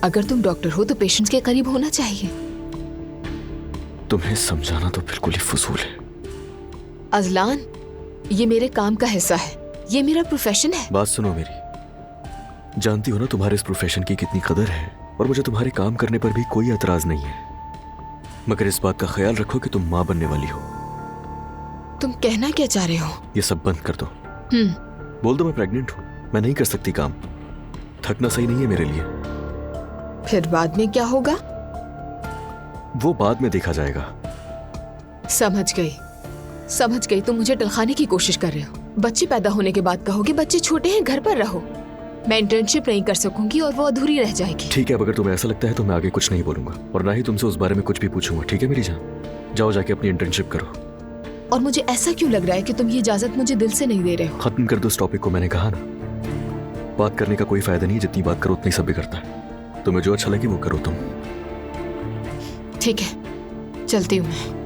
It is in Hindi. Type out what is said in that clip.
अगर तुम डॉक्टर हो तो पेशेंट्स के करीब होना चाहिए। तुम्हें समझाना तो बिल्कुल ही फजूल है। अजलान, ये मेरे काम का हिस्सा है, ये मेरा प्रोफेशन है। बात सुनो मेरी, जानती हो ना तुम्हारे इस प्रोफेशन की कितनी कदर है, और मुझे तुम्हारे काम करने पर भी कोई एतराज नहीं है, मगर इस बात का ख्याल रखो कि तुम माँ बनने वाली हो। तुम कहना क्या चाह रहे हो? ये सब बंद कर दो। बोल दो मैं प्रेग्नेंट हूँ, मैं नहीं कर सकती काम, थकना सही नहीं है मेरे लिए। फिर बाद में क्या होगा? वो बाद में देखा जाएगा। समझ गई, तुम मुझे टलखाने की कोशिश कर रहे हो। बच्चे पैदा होने के बाद कहोगे बच्चे छोटे हैं, घर पर रहो। मैं इंटर्नशिप नहीं कर सकूंगी और वो अधूरी रह जाएगी। ठीक है, अब अगर तुम्हें ऐसा लगता है तो मैं आगे कुछ नहीं बोलूंगा, और ना ही तुमसे उस बारे में कुछ भी पूछूंगा। ठीक है मेरी जान, जाओ जाके अपनी इंटर्नशिप करो। और मुझे ऐसा क्यों लग रहा है कि तुम ये इजाजत मुझे दिल से नहीं दे रहे हो? खत्म कर दो इस टॉपिक को, मैंने कहा ना, बात करने का कोई फायदा नहीं, जितनी बात करो उतनी सब बिगड़ता है। तुम्हें जो अच्छा लगे वो करो तुम। ठीक है, चलती हूँ मैं।